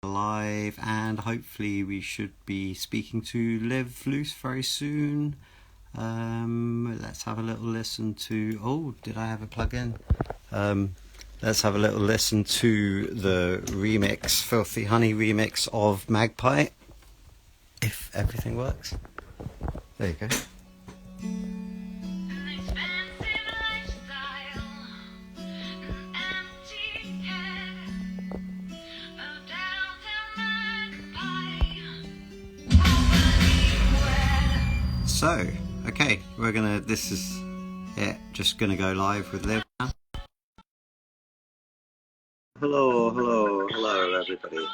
live, and hopefully we should be speaking to Liv Luce very soon. Let's have a little listen to, oh, did I have a plug-in? Let's have a little listen to the remix, Filthy Honey remix of Magpie, if everything works. There you go. So, okay, this is it, just gonna go live with Liv now. Hello, everybody.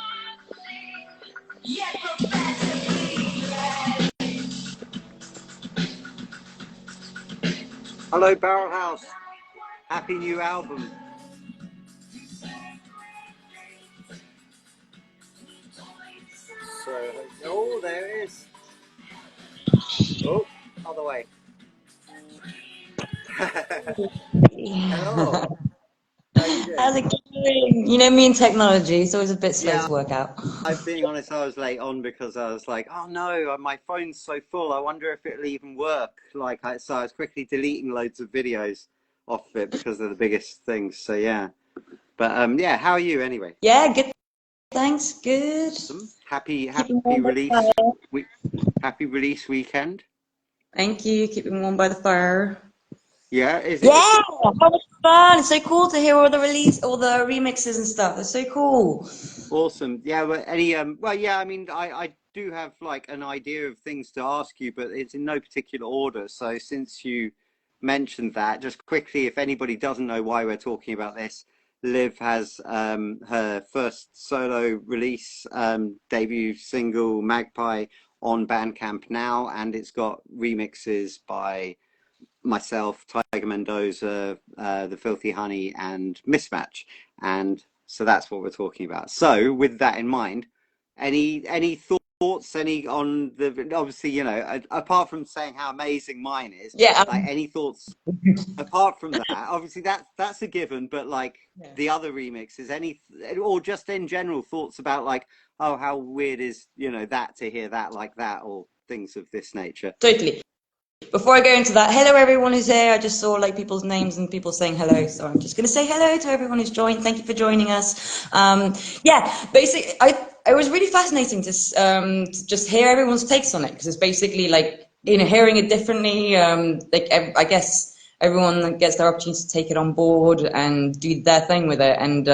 Hello, Barrel House. Happy new album. So, oh, there it is. Oh, other way. Hello. How's it going? You know me and technology, it's always a bit slow to work out. I'm being honest, I was late on because I was like, oh no, my phone's so full, I wonder if it'll even work. So I was quickly deleting loads of videos off of it because they're the biggest things. So yeah. But yeah, how are you anyway? Yeah, good. Thanks. Good. Awesome. Happy release weekend. Thank you. Keeping warm by the fire. Yeah, is it? Yeah, how much fun! It's so cool to hear all the remixes and stuff. It's so cool. Awesome. Yeah, well, yeah, I mean, I do have like an idea of things to ask you, but it's in no particular order. So since you mentioned that, just quickly, if anybody doesn't know why we're talking about this, Liv has her first solo release, debut single, Magpie, on Bandcamp now, and it's got remixes by myself, Tiger Mendoza, the Filthy Honey, and MissMatch, and so that's what we're talking about. So with that in mind, any thoughts, on the, obviously, you know, apart from saying how amazing mine is, Yeah. like any thoughts apart from that? Obviously that's a given, but like the other remixes, or just in general thoughts about like, oh, how weird is, you know, that to hear that like that, or things of this nature. Totally. Before I go into that, hello everyone who's here. I just saw like people's names and people saying hello, so I'm just going to say hello to everyone who's joined. Thank you for joining us. Yeah, basically, I was really fascinating to just hear everyone's takes on it, because it's basically like, you know, hearing it differently. Like I guess everyone gets their opportunity to take it on board and do their thing with it, and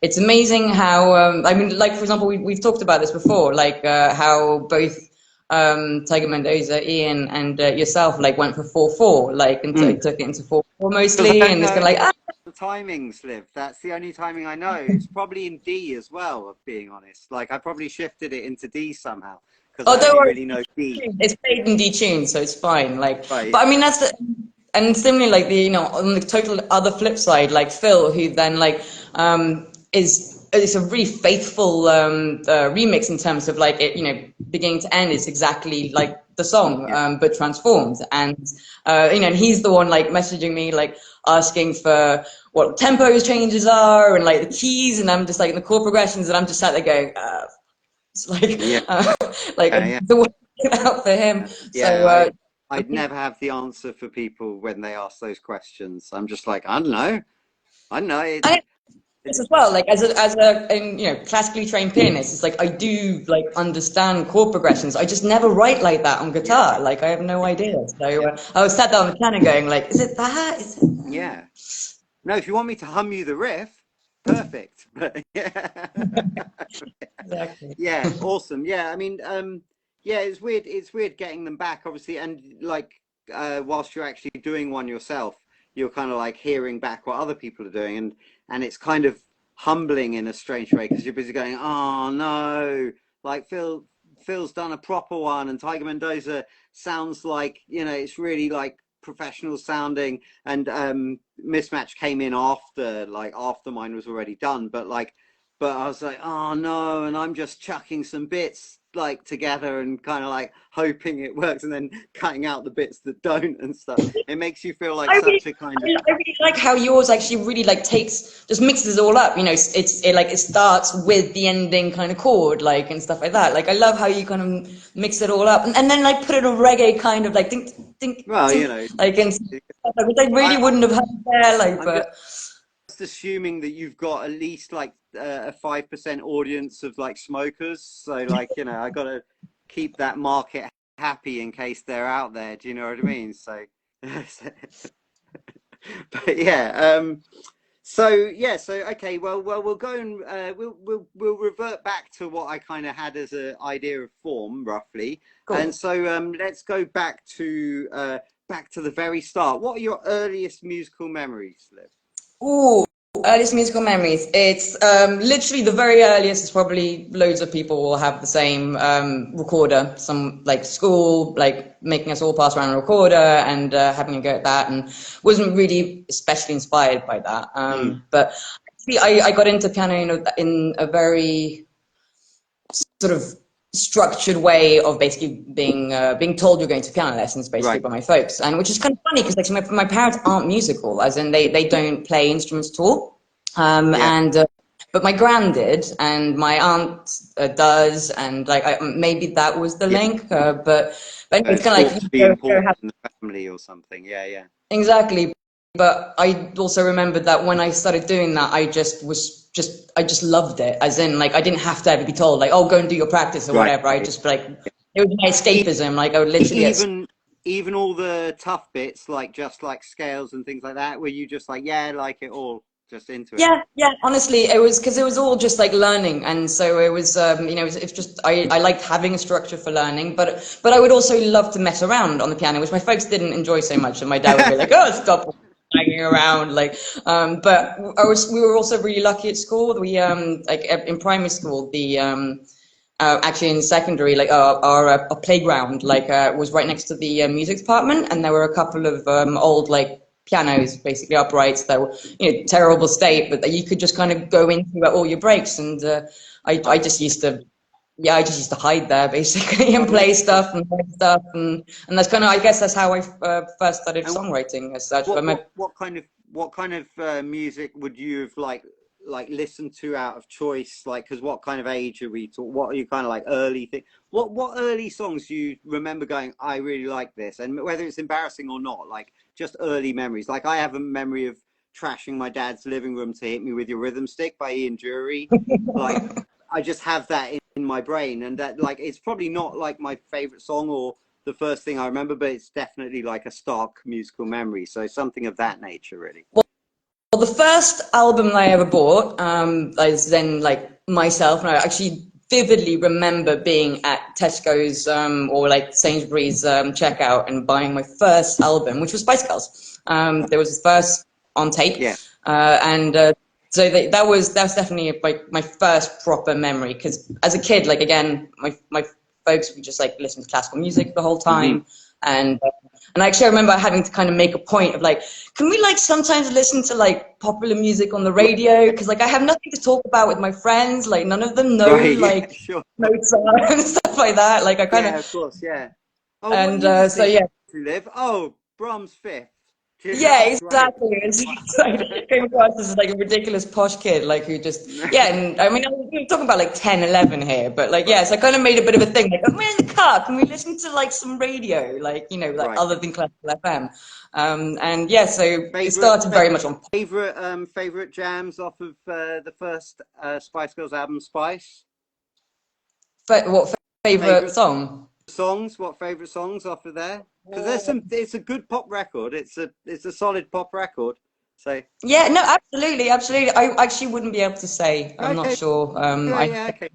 it's amazing how I mean, like for example, we've talked about this before, like how both Tiger Mendoza, Ian, and yourself like went for 4/4, like, and took it into 4/4 mostly, and it's kind of like the timings, Liv. That's the only timing I know. It's probably in D as well, of being honest. Like I probably shifted it into D somehow because I don't only worry, really know D. it's played in D tune, so it's fine. Like, Right. but I mean that's the, and similarly, like the, you know, on the total other flip side, like Phil, who then like is a really faithful remix in terms of like it, you know, beginning to end is exactly like the song, but transformed. And you know, and he's the one like messaging me, like asking for what tempo changes are and like the keys, and I'm just like in the chord progressions, and I'm just sat there going, it's like the work out for him. Yeah, so I'd never have the answer for people when they ask those questions. I'm just like, I don't know. This as well, like as a you know, classically trained pianist, it's like I do like understand chord progressions. I just never write like that on guitar. Like I have no idea. So I was sat there on the piano going, like, is it that? Is it that? Yeah. No, if you want me to hum you the riff, perfect. But yeah. Exactly. Yeah, awesome. Yeah, I mean, yeah, it's weird. It's weird getting them back, obviously, and like, whilst you're actually doing one yourself, you're kind of like hearing back what other people are doing, and it's kind of humbling in a strange way because you're busy going, oh no, like Phil's done a proper one, and Tiger Mendoza sounds like, you know, it's really like professional sounding, and MissMatch came in after mine was already done, but like. but I was like, oh no, and I'm just chucking some bits like together and kind of like hoping it works, and then cutting out the bits that don't and stuff. It makes you feel like I really, such a kind of I really like how yours actually really like takes, just mixes it all up. You know, like it starts with the ending kind of chord, like and stuff like that. Like I love how you kind of mix it all up, and then like put in a reggae kind of like think, think, well, you think, know, like and which I really I, wouldn't have had there. Like, I'm just but assuming that you've got at least like a 5% audience of like smokers. So like, you know, I got to keep that market happy in case they're out there. Do you know what I mean? So, but yeah, so yeah, so okay, well, we'll go and we'll revert back to what I kind of had as an idea of form, roughly. And cool. so let's go back to the very start. What are your earliest musical memories, Liv? Ooh, earliest musical memories. It's literally the very earliest is probably loads of people will have the same recorder. Some like school, like making us all pass around a recorder and having a go at that, and wasn't really especially inspired by that. Mm, But actually, I got into piano in a very sort of structured way of basically being told you're going to piano lessons basically right. by my folks, and which is kind of funny because like so my parents aren't musical, as in they don't play instruments at all, Yeah. and but my gran did and my aunt does, and like maybe that was the Yeah. link, but anyway, it's It's kind of like thought you to be go important have in the family or something. Yeah, yeah. exactly. But I also remembered that when I started doing that, I just loved it. As in, like, I didn't have to ever be told, like, oh, go and do your practice or Right. whatever. I just, like, it was my E- escapism. Like, I would literally get, Even even all the tough bits, like just like scales and things like that, where you just like, yeah, like it all, just into it. yeah, yeah. Honestly, it was because it was all just like learning. And so it was, you know, it's just, I liked having a structure for learning, but I would also love to mess around on the piano, which my folks didn't enjoy so much. And my dad would be like, oh, stop hanging around like but we were also really lucky at school. We like in primary school the actually in secondary like our playground like was right next to the music department, and there were a couple of old like pianos basically uprights that were, you know, terrible state, but that you could just kind of go into at all your breaks, and I Nice. just used to, yeah, I just used to hide there basically and Oh, yeah. play stuff and write stuff, and that's kind of, I guess that's how I first started And songwriting as such. But my what kind of music would you have like listened to out of choice? Like, because what kind of age are we talking? What are you kind of like early thing? What early songs do you remember going, I really like this, and whether it's embarrassing or not, like just early memories. Like I have a memory of trashing my dad's living room to Hit Me With Your Rhythm Stick by Ian Dury. Like I just have that in my brain, and that like it's probably not like my favorite song or the first thing I remember, but it's definitely like a stark musical memory. So something of that nature, really. Well, the first album I ever bought, is then like myself, and I actually vividly remember being at Tesco's or like Sainsbury's checkout and buying my first album, which was Spice Girls. There was the first on tape, Yeah. and so that's definitely like my first proper memory. Because as a kid, like again, my folks would just like listen to classical music the whole Hmm. time, and actually I remember having to kind of make a point of like, can we like sometimes listen to like popular music on the radio? Because like I have nothing to talk about with my friends. Like none of them know Right. Yeah. like Sure. Mozart and stuff like that. Like I kind Yeah. of Of course. Yeah. Oh, what are and you so listening yeah. to, Liv? Oh, Brahms Fifth. Yeah, Great. exactly. It's like it came across as like a ridiculous posh kid, like who just yeah. And I mean, we're talking about like 10, 11 here, but like yeah, so I kind of made a bit of a thing. Like, oh, we're in the car. Can we listen to like some radio, like you know, like Right. other than classical FM? And yeah, so it Favorite started very much on favorite jams off of the first Spice Girls album, Spice. what favorite Favorite song. songs? What favorite songs off of there? Because there's some. It's a good pop record. It's a solid pop record. So Yeah, no, absolutely, absolutely. I actually wouldn't be able to say. I'm not okay, sure. yeah, yeah, okay.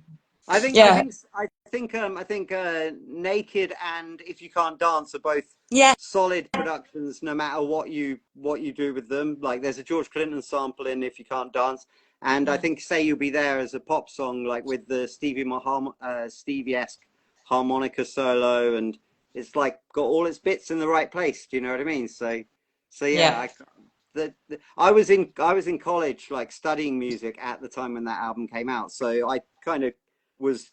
Yeah, I think Naked and If You Can't Dance are both yeah. solid productions, no matter what you do with them. Like there's a George Clinton sample in If You Can't Dance, and I think Say You'll Be There as a pop song, like with the Stevie-esque harmonica solo, and it's like got all its bits in the right place. Do you know what I mean? So yeah, Yeah. I was in college, like studying music at the time when that album came out. So I kind of was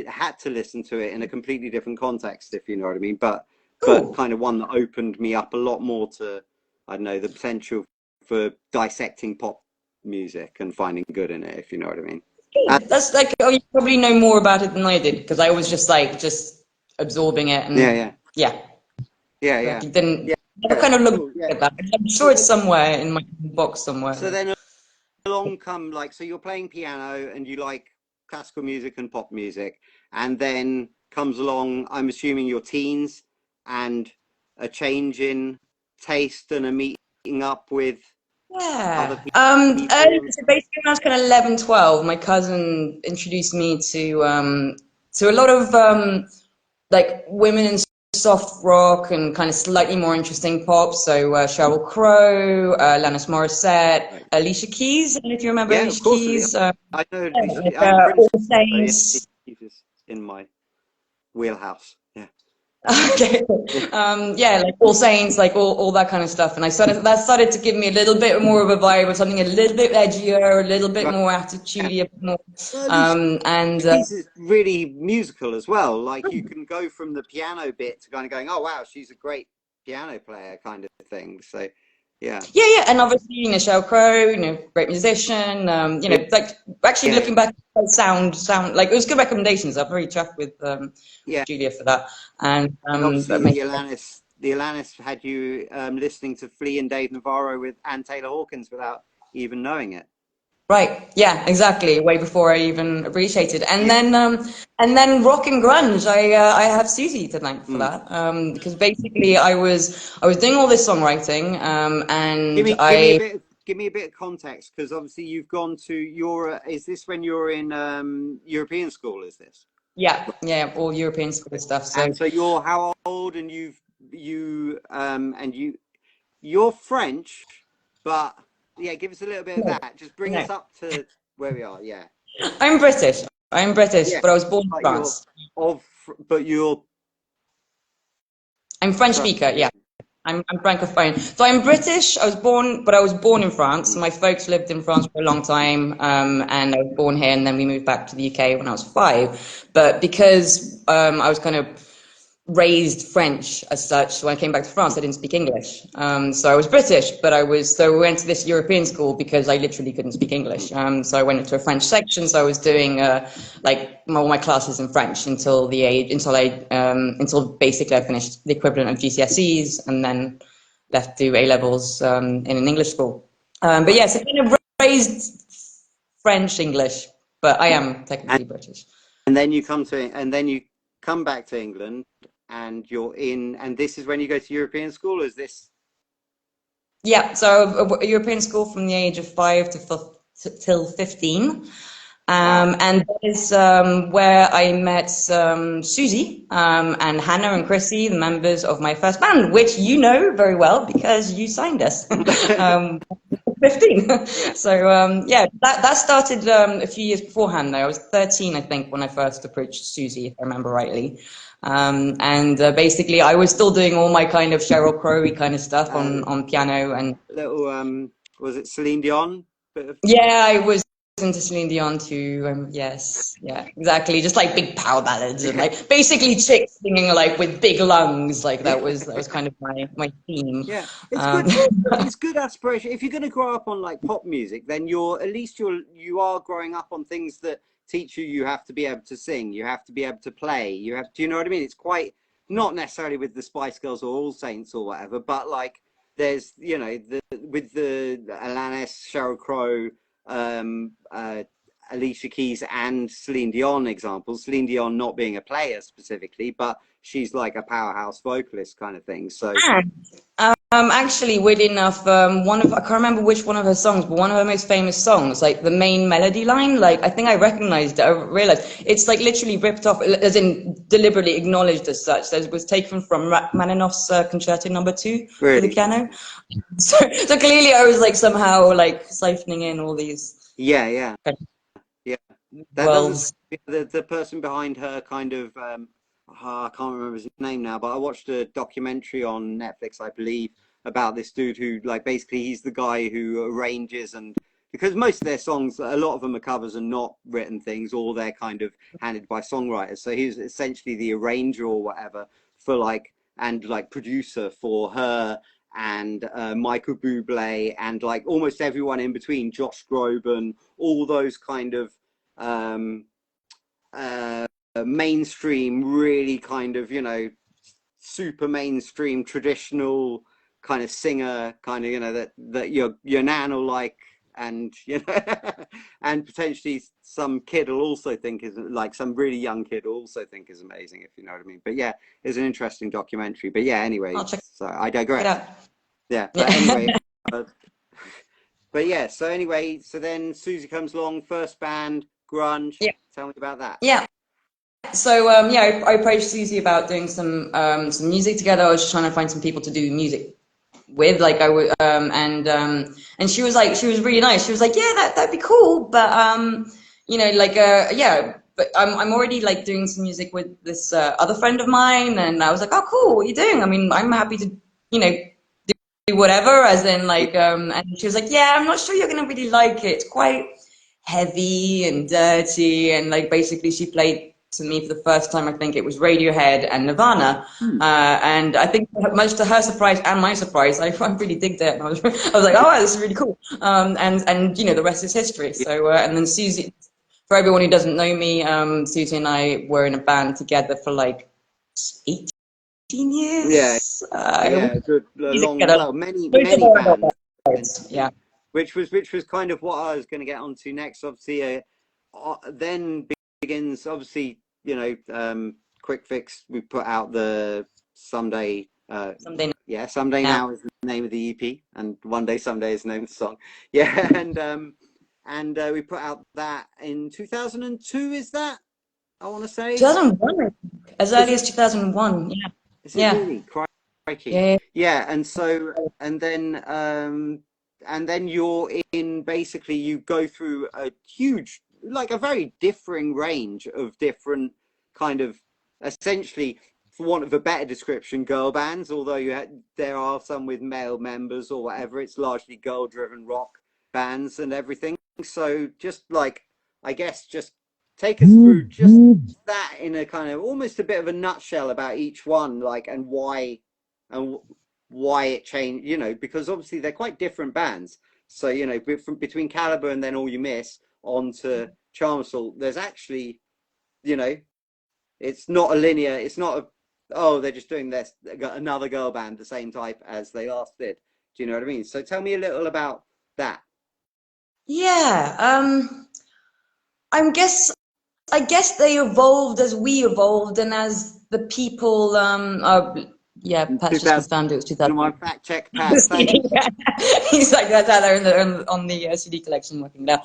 had to listen to it in a completely different context, if you know what I mean. But Cool. kind of one that opened me up a lot more to, I don't know, the potential for dissecting pop music and finding good in it, if you know what I mean. That's like, oh, you probably know more about it than I did because I was just like just absorbing it Yeah, and yeah, yeah, yeah, like yeah, it didn't. yeah, I yeah. kind of looked Cool. Yeah. at that. I'm So sure it's then, somewhere in my box so somewhere. then along come like, so you're playing piano and you like classical music and pop music, and then comes along, I'm assuming, your teens and a change in taste and a meeting up with other Yeah. people. So basically when I was kind of 11, 12, my cousin introduced me to a lot of like women in soft rock and kind of slightly more interesting pop. So Sheryl Crow, Alanis Morissette, Right. Alicia Keys. I don't know if you remember Yeah, of Alicia course. Keys. I know Yeah, Alicia like, Keys. I'm All British, so yeah, Saints. Alicia Keys is in my wheelhouse. Yeah. Okay. Yeah, like All Saints, like all that kind of stuff. And that started to give me a little bit more of a vibe of something a little bit edgier, a little bit Right. more Yeah. attitudey, a bit more. Well, Alicia And Keys is really musical as well. Like you can go from the piano bit to kind of going, oh wow, she's a great piano player kind of thing. So yeah. yeah, yeah, and obviously, Sheryl Crow, great musician. Yeah. Like actually Yeah. looking back, sound like it was good recommendations. I'm very chuffed with Yeah. Julia for that. And And that obviously makes the Alanis had you listening to Flea and Dave Navarro with Ann Taylor Hawkins without even knowing it. right. Yeah, exactly. Way before I even appreciated. Yeah. And then rock and grunge. I have Susie to thank for Mm. that. Because basically I was doing all this songwriting. And Give me a I bit give me a bit of context, because obviously you've gone to your is this when you're in European school, is this? yeah, yeah, all European school stuff. So And so you're how old, and you're French, but yeah, give us a little bit of no, that. Just bring no. us up to where we are. Yeah. I'm British. I'm British, Yeah. but I was born in But you're France. but you're I'm French sorry. speaker. Yeah. Yeah, I'm francophone. So I'm British. I was born in France. Mm. My folks lived in France for a long time, and I was born here, and then we moved back to the UK when I was 5. But because I was kind of raised French as such. So when I came back to France, I didn't speak English. So I was British, but so we went to this European school because I literally couldn't speak English. So I went into a French section. So I was doing like all my classes in French until basically I finished the equivalent of GCSEs and then left to A levels in an English school. But Right. yes, I kind of raised French English, but I am And technically British. and then you come back to England, and and this is when you go to European school. Is this Yeah, so a European school from the age of 5 till 15. wow? And that is where I met Susie and Hannah and Chrissy, the members of my first band, which you know very well because you signed us. um, 15. Yeah. So yeah, that started a few years beforehand though. I was 13, I think, when I first approached Susie, if I remember rightly. And basically I was still doing all my kind of Sheryl Crow-y kind of stuff Uh, on piano and little was it Celine Dion? Bit of yeah, I was into Celine Dion too. Yes, yeah, exactly. Just like big power ballads and yeah. like basically chicks singing like with big lungs. Like Yeah. that was kind of my theme. Yeah, Um, it's good aspiration. If you're going to grow up on like pop music, then at least you are growing up on things that teach you have to be able to sing, you have to be able to play, do you know what I mean? It's quite not necessarily with the Spice Girls or All Saints or whatever, but like there's with the Alanis, Sheryl Crow, Alicia Keys and Celine Dion examples. Celine Dion not being a player specifically, but she's like a powerhouse vocalist kind of thing. So and actually, weirdly enough, I can't remember which one of her songs, but one of her most famous songs, like the main melody line, like I think I recognized it. I realized it's like literally ripped off, as in deliberately acknowledged as such. That it was taken from Rachmaninoff's Concerto Number 2 for the really. piano. So clearly, I was like somehow like siphoning in all these Yeah, yeah, kind yeah. of That doesn't worlds. the person behind her kind of I can't remember his name now, but I watched a documentary on Netflix, I believe, about this dude who, like, basically he's the guy who arranges, and because most of their songs, a lot of them are covers and not written things, or they're kind of handed by songwriters. So he's essentially the arranger or whatever for like, and like producer for her and Michael Bublé and like almost everyone in between, Josh Groban, all those kind of mainstream, really kind of, you know, super mainstream traditional kind of singer, kind of, you know, that your nan will like, and you know, and potentially some kid will also think is like, some really young kid will also think is amazing, if you know what I mean. But yeah, it's an interesting documentary. But yeah, anyway, I'll check so I it digress. out. Yeah, but Yeah. anyway, but yeah, so anyway, so then Susie comes along, first band, grunge. Yeah. Tell me about that. Yeah. So yeah, I approached Susie about doing some music together. I was just trying to find some people to do music with, like I would, and she was like, she was really nice. She was like, yeah, that'd be cool, but you know, like yeah, but I'm already like doing some music with this other friend of mine, and I was like, oh, cool, what are you doing? I mean, I'm happy to, you know, do whatever, as in like, and she was like, yeah, I'm not sure you're gonna really like it. It's quite heavy and dirty, and like basically she played to me for the first time, I think it was Radiohead and Nirvana, and I think much to her surprise and my surprise, I really digged it. And I was like, oh, this is really cool, and you know, the rest is history. So and then Susie, for everyone who doesn't know me, Susie and I were in a band together for like 18 Yeah, years. yeah, good, long, Together. well, many bands. Yeah. Which was kind of what I was going to get onto next. Obviously, then begins, obviously, you know, Quickfix. We put out the Someday. Someday Yeah, Someday Now. Now is the name of the EP, and One Day Someday is the name of the song. Yeah, and we put out that in 2002. Is that, I want to say? 2001, I think. As Was early it? as 2001. Yeah. Is it Yeah. really? Crikey. Yeah. Yeah, and so and then you're in, basically you go through a huge, like a very differing range of different kind of, essentially, for want of a better description, girl bands, although there are some with male members or whatever. It's largely girl driven rock bands and everything. So just like, I guess, just take us through just that in a kind of almost a bit of a nutshell about each one, like, and why it changed, you know, because obviously they're quite different bands. So, you know, from between Caliber and then All You Miss on to Charm Assault, there's actually, you know, it's not a linear, it's not a, oh, they're just doing this, another girl band the same type as they last did. Do you know what I mean? So tell me a little about that. Yeah. I guess I guess they evolved as we evolved, and as the people yeah, Pat's just 2001, confirmed it was 2000. fact check, Pat. Thanks. He's like, that's out there in on the CD collection working now.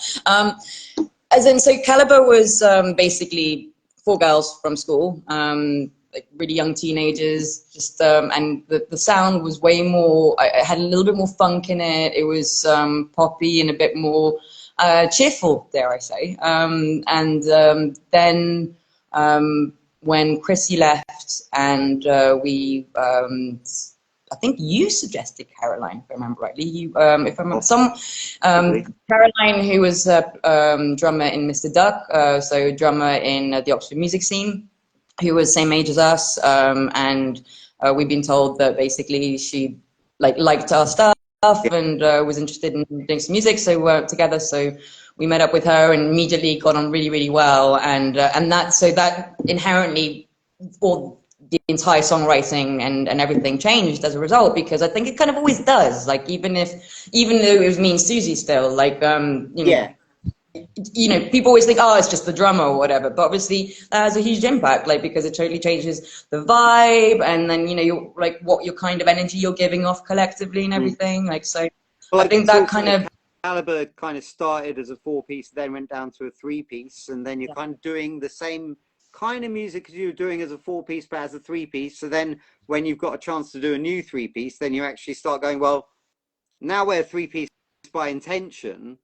As in, so Caliber was basically four girls from school, like really young teenagers, just and the sound was way more. It had a little bit more funk in it. It was poppy and a bit more cheerful, dare I say. And then when Chrissy left, and we. I think you suggested Caroline, if I remember rightly. You, if I remember, Caroline, who was a drummer in Mr. Duck, so drummer in the Oxford music scene, who was same age as us, and we've been told that basically she liked our stuff and was interested in doing some music, so we worked together. So we met up with her and immediately got on really, really well, and that inherently, all the entire songwriting and everything changed as a result, because I think it kind of always does. Like even though it was me and Susie still, like you know, people always think, oh, it's just the drummer or whatever, but obviously that has a huge impact, like, because it totally changes the vibe, and then, you know, you're like what your kind of energy you're giving off collectively and everything. Like, so Well, I think that kind of Caliber kind of started as a four-piece, then went down to a three-piece, and then you're kind of doing the same kind of music as you were doing as a four-piece, but as a three-piece. So then when you've got a chance to do a new three-piece, then you actually start going, well, now we're a three-piece by intention.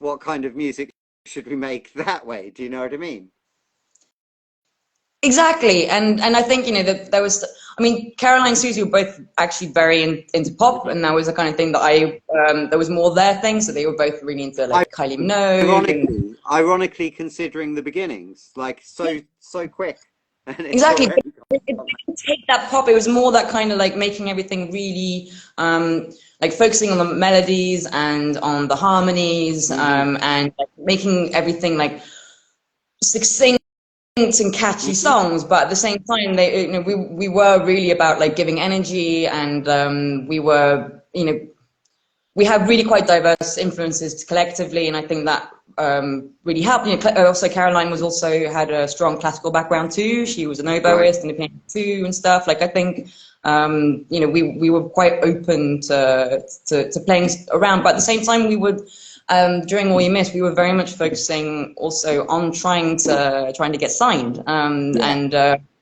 What kind of music should we make that way? Do you know what I mean? exactly. And I think, you know, that there was, I mean, Caroline and Susie were both actually very into pop, and that was the kind of thing that there was more their thing, so they were both really into like Kylie Minogue. Ironically, considering the beginnings, like so quick. And it's Exactly. already It didn't take that pop. It was more that kind of like making everything really like focusing on the melodies and on the harmonies, and like making everything like succinct and catchy songs, but at the same time, we were really about like giving energy, and we were, we have really quite diverse influences collectively, and I think that really helped. Also Caroline had a strong classical background too. She was an oboist and a piano too and stuff. Like I think we were quite open to playing around, but at the same time we would. During All You Missed, we were very much focusing also on trying to get signed, and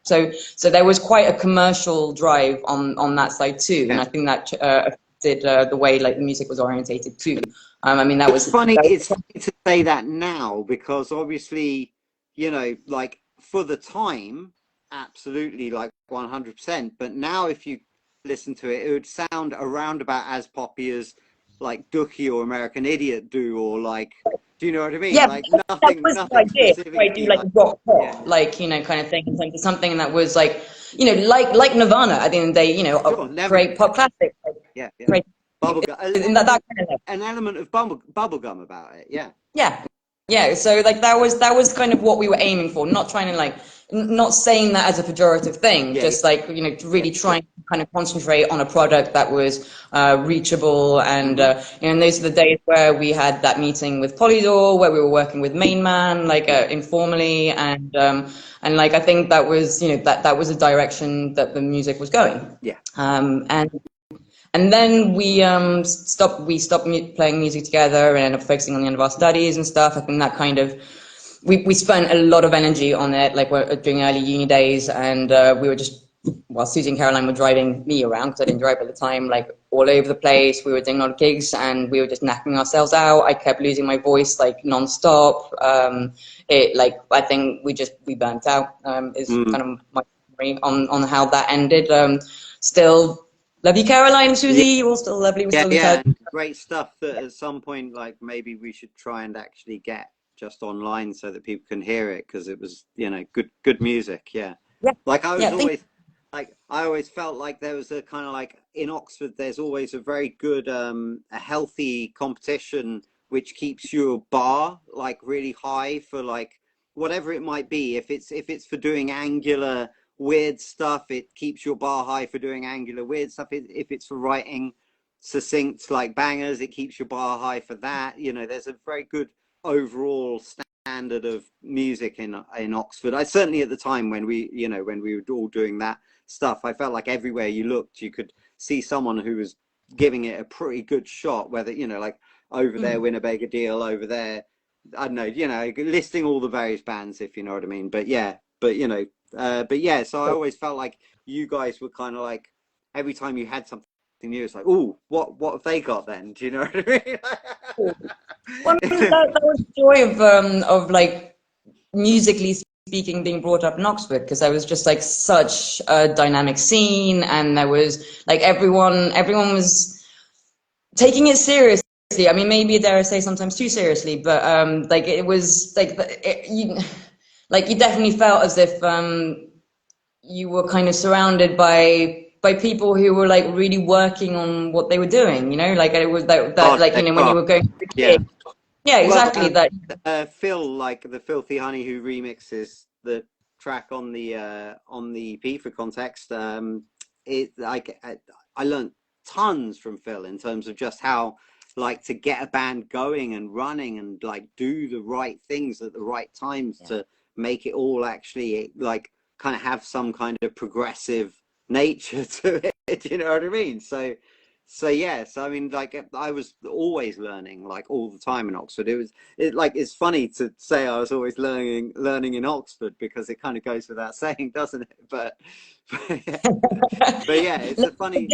so there was quite a commercial drive on that side too, and I think that affected the way like the music was orientated too. I mean, it's funny to say that now, because obviously, like for the time, absolutely, like 100%. But now, if you listen to it, it would sound around about as poppy as like Dookie or American Idiot do, or like, do you know what I mean? Yeah, like that was the idea. I do like rock pop, like, kind of thing, in terms of something that was like, like Nirvana at the end of the day, sure, great pop classic. Great. Bubblegum, That kind of an element of bubblegum about it, yeah. So like that was kind of what we were aiming for. Not trying to like, not saying that as a pejorative thing. Just like really trying to kind of concentrate on a product that was reachable. And and those are the days where we had that meeting with Polydor, where we were working with Main Man, like informally, and like I think that was that was a direction that the music was going. And then we stopped playing music together and ended up focusing on the end of our studies and stuff. I think that kind of we spent a lot of energy on it, like during early uni days, and we were just, while Susie and Caroline were driving me around, because I didn't drive at the time, like all over the place. We were doing a lot of gigs and we were just knacking ourselves out. I kept losing my voice like non-stop. I think we burnt out, is kind of my memory on how that ended. Still love you, Caroline, Susie. You're all still lovely. We're still in touch. Great stuff that at some point, like maybe we should try and actually get just online so that people can hear it, because it was good music. Like I was always like, I always felt like there was a kind of like, in Oxford there's always a very good a healthy competition which keeps your bar like really high for like whatever it might be. If it's for doing angular weird stuff, it keeps your bar high for doing angular weird stuff. If it's for writing succinct like bangers, it keeps your bar high for that. There's a very good overall standard of music in Oxford. I certainly, at the time when we were all doing that stuff, I felt like everywhere you looked you could see someone who was giving it a pretty good shot, whether like over there Winnebago Deal, over there I don't know, listing all the various bands, if you know what I mean. But so I always felt like you guys were kind of like, every time you had something new, it's like, oh, what have they got then? Do you know what I mean? Well, that was the joy of like musically speaking being brought up in Oxford, because there was just like such a dynamic scene, and there was like everyone was taking it seriously. I mean, maybe dare I say sometimes too seriously, but like it was like you definitely felt as if you were kind of surrounded by people who were like really working on what they were doing, like it was that like when you were going through the gig. Exactly. Phil, like the Filthy Honey, who remixes the track on the EP for Context, it like I learned tons from Phil in terms of just how like to get a band going and running and like do the right things at the right times to make it all actually like kind of have some kind of progressive nature to it. You know what I mean? So I mean, like I was always learning like all the time in Oxford. It's funny to say I was always learning in Oxford, because it kind of goes without saying, doesn't it? But yeah, it's a funny.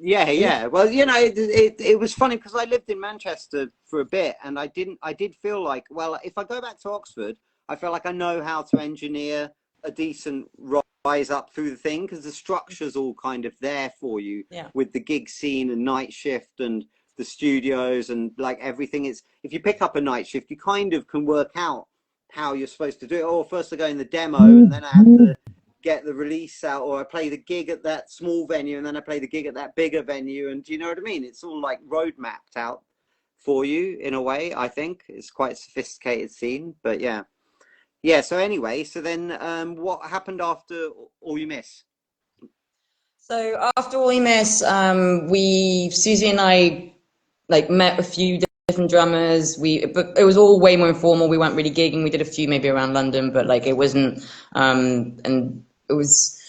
Well, it was funny because I lived in Manchester for a bit, and I did feel like, well, if I go back to Oxford, I feel like I know how to engineer a decent rock rise up through the thing, because the structure's all kind of there for you, Yeah. with the gig scene and night shift and the studios and like everything. It's, if you pick up a night shift, you kind of can work out how you're supposed to do it. Or first I go in the demo, and then I have to get the release out, or I play the gig at that small venue, and then I play the gig at that bigger venue. And do you know what I mean? It's all like road mapped out for you in a way. I think it's quite a sophisticated scene, but yeah. So anyway, so then what happened after All You Miss? So after All You Miss, Susie and I like met a few different drummers. But it was all way more informal. We weren't really gigging. We did a few maybe around London, but like it wasn't. And it was,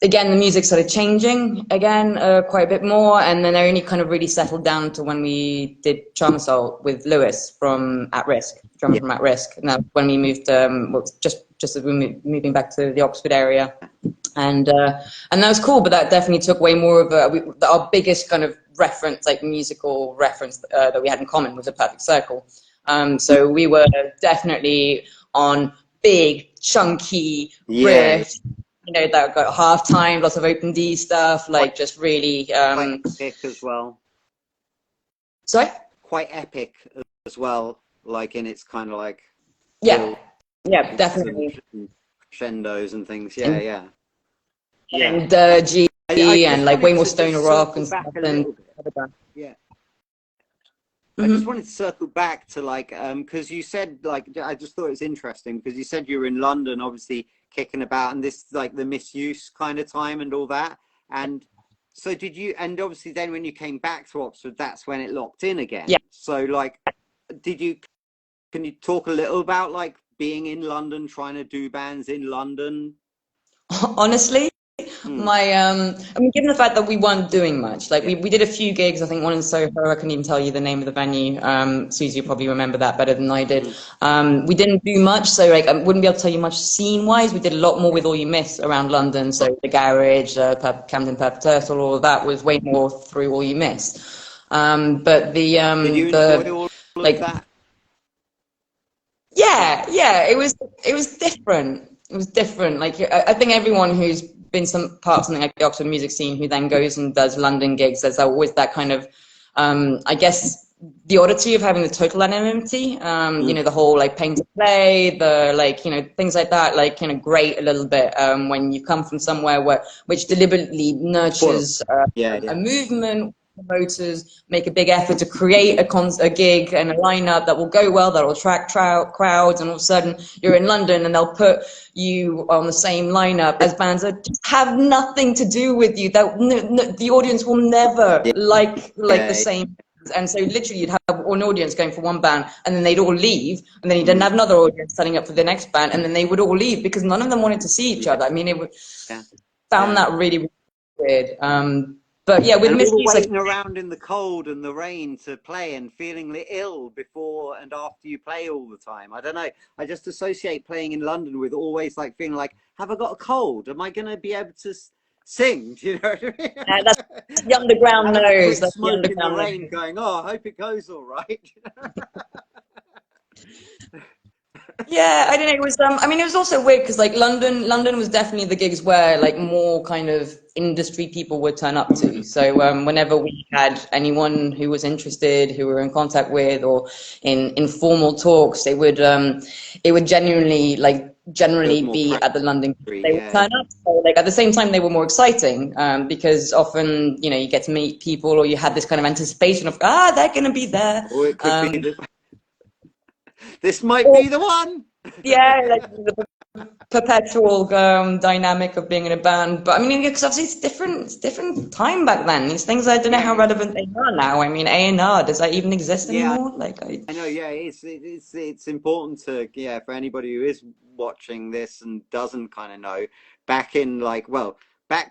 again, the music started changing again quite a bit more, and then I only kind of really settled down to when we did Charm Assault with Lewis from At Risk, drummer from At Risk. Now when we moved, just as we were moving back to the Oxford area. And that was cool, but that definitely took way more of our biggest kind of reference, like musical reference that we had in common was A Perfect Circle. So we were definitely on big, chunky riffs, you know, that got half time, lots of open D stuff, like just really. Quite epic as well. Sorry? Quite epic as well, like in its kind of like. Yeah, definitely. Crescendos and things, yeah. And G and like way more stoner rock and stuff. Yeah. I just wanted to circle back to like, because you said like, I just thought it was interesting because you said you were in London, obviously kicking about, and this like the misuse kind of time and all that. And so did you? And obviously then when you came back to Oxford, that's when it locked in again. Yeah. So like, can you talk a little about like being in London, trying to do bands in London? Honestly, I mean, given the fact that we weren't doing much, like we did a few gigs, I think one in Soho, I couldn't even tell you the name of the venue. Susie, you probably remember that better than I did. We didn't do much, so like I wouldn't be able to tell you much scene-wise. We did a lot more with All You Miss around London, so the Garage, Camden Purple Turtle, all of that was way more through All You Miss. But did you enjoy all of that? Yeah, it was different. It was different. Like I think everyone who's been some part of something like the Oxford music scene who then goes and does London gigs, there's always that kind of I guess the oddity of having the total anonymity, you know, the whole like paying to play, the like, you know, things like that, like kind of grate a little bit when you come from somewhere which deliberately nurtures a movement. Promoters make a big effort to create a gig and a lineup that will go well, that will attract crowds, and all of a sudden you're in London and they'll put you on the same lineup as bands that have nothing to do with you. That the audience will never like the same. And so literally you'd have an audience going for one band and then they'd all leave, and then you'd then have another audience signing up for the next band, and then they would all leave because none of them wanted to see each other. I mean, found that really, really weird. But yeah, with misuse, waiting around in the cold and the rain to play and feeling ill before and after you play all the time. I don't know. I just associate playing in London with always like feeling like, have I got a cold? Am I going to be able to sing? Do you know what I mean? That's the underground nose. That's the underground rain nose. Going, oh, I hope it goes all right. Yeah, I don't know. It was I mean, it was also weird because like London was definitely the gigs where like more kind of industry people would turn up to. So whenever we had anyone who was interested, who we were in contact with, or in informal talks, they would it would generally be at the London. They would turn up. So like at the same time, they were more exciting because often, you know, you get to meet people, or you had this kind of anticipation of they're going to be there. Or it could be this might be the one. Yeah, like the perpetual dynamic of being in a band. But I mean, because obviously it's different time back then. These things, I don't know how relevant they are now. I mean, A&R, does that even exist anymore? Like I know, it's important to for anybody who is watching this and doesn't kind of know, back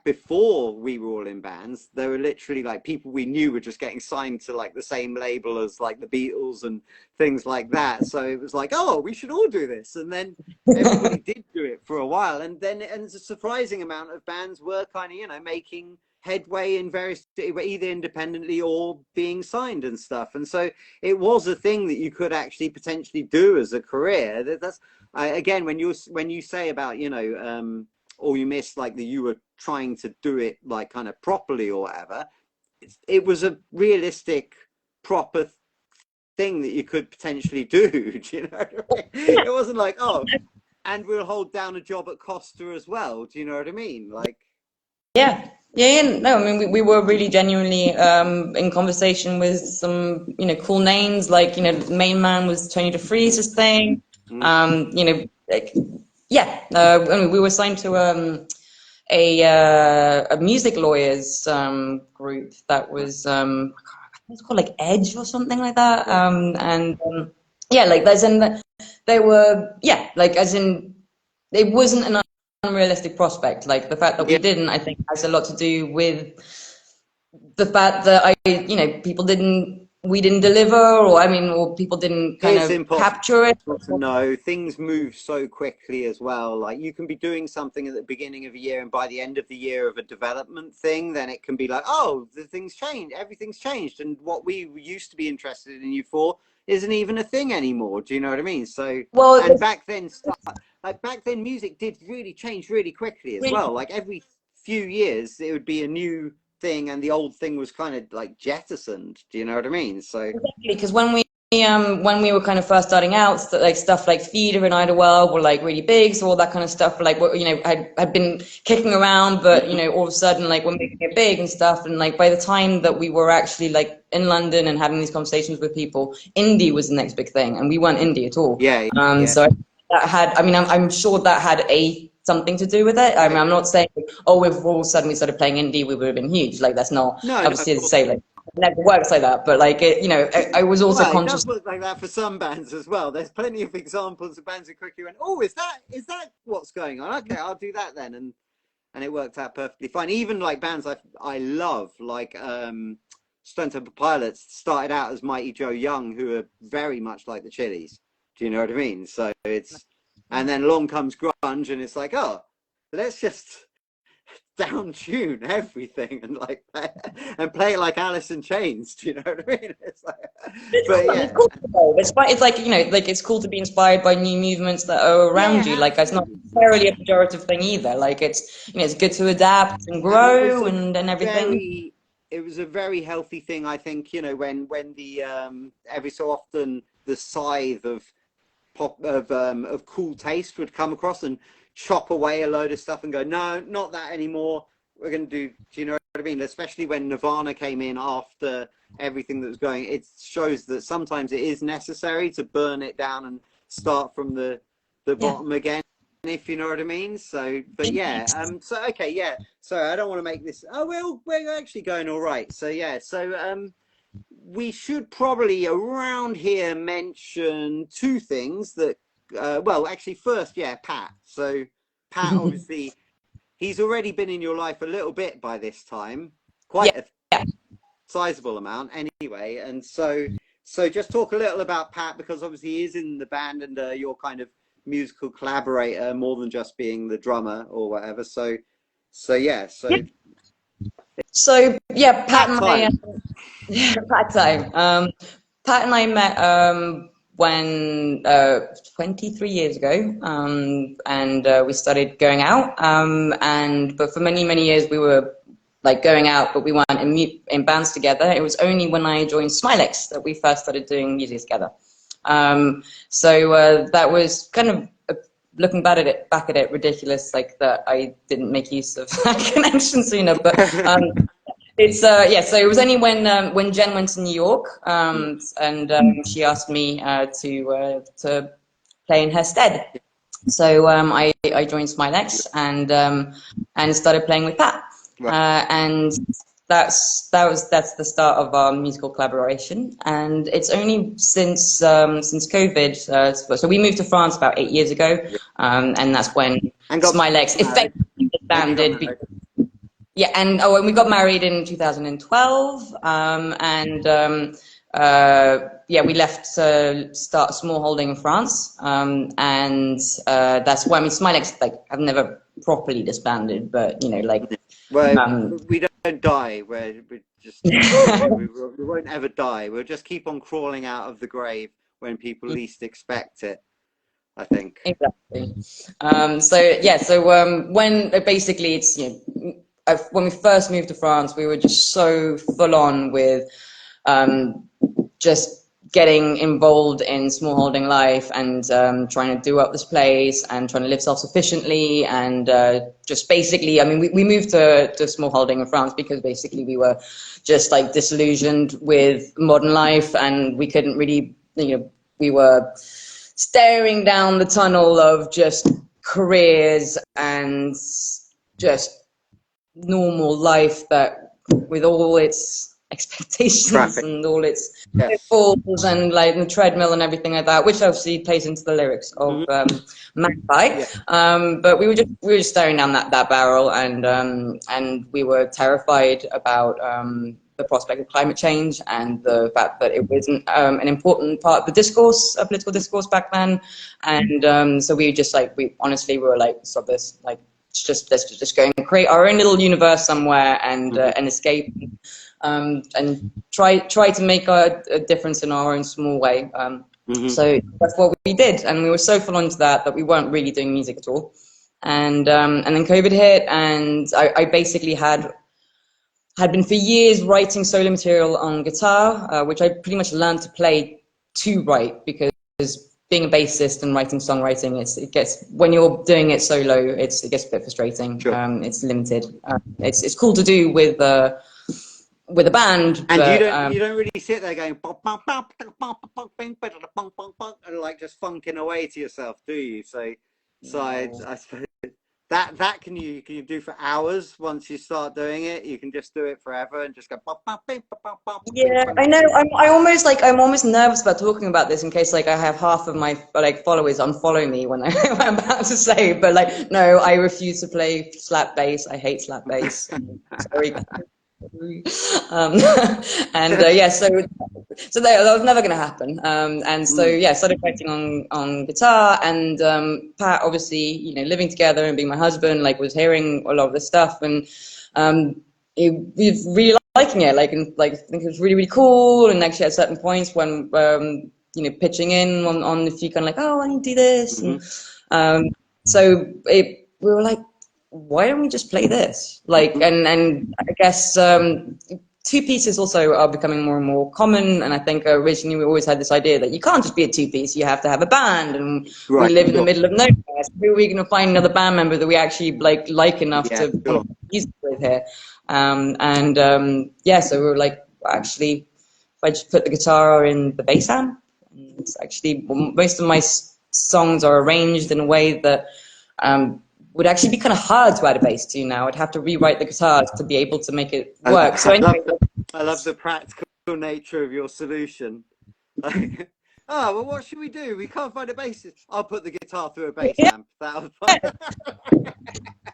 before we were all in bands, there were literally like people we knew were just getting signed to like the same label as like the Beatles and things like that. So it was like, oh, we should all do this. And then everybody did do it for a while. And a surprising amount of bands were kind of, you know, making headway in various, either independently or being signed and stuff. And so it was a thing that you could actually potentially do as a career. That's again, when you say about, you know, or you miss like that you were trying to do it like kind of properly or whatever. It was a realistic, proper thing that you could potentially do. Do you know what I mean? It wasn't like, oh, and we'll hold down a job at Costa as well. Do you know what I mean? Like, Yeah. Yeah, yeah, no, I mean, we were really genuinely in conversation with some, cool names. Like, the main man was Tony DeFreeze's thing. Like, yeah, I mean, we were signed to a music lawyers group that was it's called like Edge or something like that. Yeah, like as in they were, yeah, like as in it wasn't an unrealistic prospect. Like the fact that we yeah, didn't, I think, has a lot to do with the fact that we didn't deliver, or I mean, or people didn't kind it's of impossible capture it. to know. Things move so quickly as well. Like you can be doing something at the beginning of a year, and by the end of the year of a development thing, then it can be like, oh, the things changed, everything's changed, and what we used to be interested in you for isn't even a thing anymore. Do you know what I mean? So, Well, and back then, like back then, music did really change really quickly as really, well. Like every few years, it would be a new thing, and the old thing was kind of like jettisoned. Do you know what I mean? So exactly, because when we were kind of first starting out, like stuff like Feeder and Idlewild were like really big, so all that kind of stuff, like had been kicking around, but all of a sudden like we're making it big and stuff, and like by the time that we were actually like in London and having these conversations with people, indie was the next big thing, and we weren't indie at all. yeah, yeah. So that had, I mean, I'm sure that had something to do with it. I mean, I'm not saying, oh, if all of a sudden we started playing indie, we would have been huge. Like that's not No, no, of obviously to course say not. like it never works like that, but like I was also Well, it conscious. does look like that for some bands as well. There's plenty of examples of bands who quickly went, "Oh, is that what's going on? Okay, I'll do that then," and it worked out perfectly fine. Even like bands I love, like Stone Temple Pilots, started out as Mighty Joe Young, who are very much like the Chili's. Do you know what I mean? So and then along comes grunge, and it's like, oh, let's just down tune everything and like and play it like Alice in Chains. Do you know what I mean? It's like, but It's yeah, cool to evolve. It's like like it's cool to be inspired by new movements that are around you. yeah, Like it's not absolutely. necessarily a pejorative thing either. Like it's it's good to adapt and And it was grow a and everything. very it was a very healthy thing, I think. When the every so often the scythe of of cool taste would come across and chop away a load of stuff and go, no, not that anymore. We're going to do you know what I mean? Especially when Nirvana came in after everything that was going, it shows that sometimes it is necessary to burn it down and start from the Yeah. bottom again, if you know what I mean. So, but yeah, so okay, yeah. So I don't want to make this. Oh, we're actually going all right. So yeah, so we should probably around here mention two things that. Well, actually, first, yeah, Pat. So Pat, obviously, he's already been in your life a little bit by this time, Yeah. quite a sizable amount, anyway. And so just talk a little about Pat, because obviously he is in the band and your kind of musical collaborator more than just being the drummer or whatever. So yeah, So yeah, Pat Pat and I, time. Pat time. Pat and I met when 23 years ago, and we started going out. But for many years we were like going out, but we weren't in bands together. It was only when I joined Smilex that we first started doing music together. That was kind of looking back at it, ridiculous, like that I didn't make use of that connection sooner. But it's yeah. So it was only when Jen went to New York, and she asked me to play in her stead. So I joined Smilex and started playing with Pat, Right. and that's the start of our musical collaboration. And it's only since COVID. So we moved to France about 8 years ago, and that's when And got Smilex married. effectively And you got disbanded. married. Yeah, and we got married in 2012, yeah, we left to start a small holding in France, and that's why, I mean, Smilex, like, I've never properly disbanded, but, like, Well, um, we don't die. We just we won't ever die. We'll just keep on crawling out of the grave when people least expect it, I think. exactly. So yeah, so when basically it's, you know, when we first moved to France, we were just so full on with just getting involved in smallholding life and trying to do up this place and trying to live self-sufficiently and just basically, I mean, we moved to smallholding in France because basically we were just like disillusioned with modern life and we couldn't really, you know, we were staring down the tunnel of just careers and just normal life that with all its expectations Traffic. and all its Yes. pitfalls and like the treadmill and everything like that, which obviously plays into the lyrics of Magpie. Yeah. But we were just staring down that barrel and we were terrified about the prospect of climate change and the fact that it wasn't an important part of the discourse, political discourse back then. And so we just like, we honestly were like, stop this, like, let's just go and create our own little universe somewhere and escape and try to make a difference in our own small way. So that's what we did, and we were so full on to that we weren't really doing music at all. And then COVID hit, and I basically had been for years writing solo material on guitar, which I pretty much learned to play to write, because being a bassist and writing songwriting, it gets, when you're doing it solo, it gets a bit frustrating. Sure. It's limited. It's cool to do with a band, and but you don't really sit there going and like just funking away to yourself, do you? So I suppose that can you do for hours. Once you start doing it, you can just do it forever and just go yeah, I know. I'm almost nervous about talking about this in case like I have half of my like followers unfollow me when what I'm about to say. But like, no, I refuse to play slap bass. I hate slap bass. Sorry. And yeah, so that was never going to happen. And so yeah, started writing on guitar, and Pat, obviously, you know, living together and being my husband, like, was hearing a lot of this stuff, and we've really liking it, and I think it was really, really cool. And actually at certain points when you know, pitching in on if you kind of like, oh, I need to do this, and so we were like, why don't we just play this? Like, and I guess two pieces also are becoming more and more common. And I think originally we always had this idea that you can't just be a two-piece, you have to have a band. And we live in the middle of nowhere. So who are we going to find another band member that we actually like enough to play music with here? Yeah, so we were like, actually, if I just put the guitar in the bass amp, and it's actually, most of my songs are arranged in a way that would actually be kind of hard to add a bass to now. I'd have to rewrite the guitars to be able to make it work. So anyway, I love the practical nature of your solution. Like, oh, well, what should we do? We can't find a bassist. I'll put the guitar through a bass amp. That'll fun.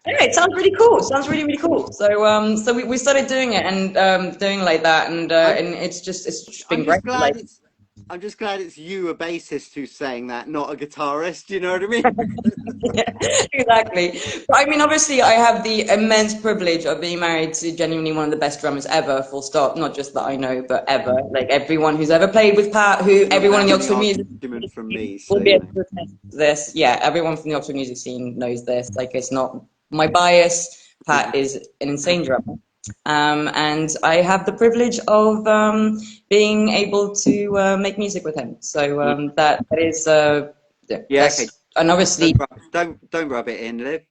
Anyway, it sounds really cool. It sounds really, really cool. So so we started doing it and doing like that, and it's just been great. I'm just glad it's you, a bassist, who's saying that, not a guitarist. You know what I mean? Yeah, exactly. But I mean, obviously, I have the immense privilege of being married to genuinely one of the best drummers ever, full stop. Not just that I know, but ever. Like, everyone who's ever played with Pat, everyone in the Oxford music from me, will be able to attest to this. Yeah, everyone from the Oxford music scene knows this. Like, it's not my bias. Pat is an insane drummer. And I have the privilege of being able to make music with him. So that is okay. And obviously, don't rub it in, Liv.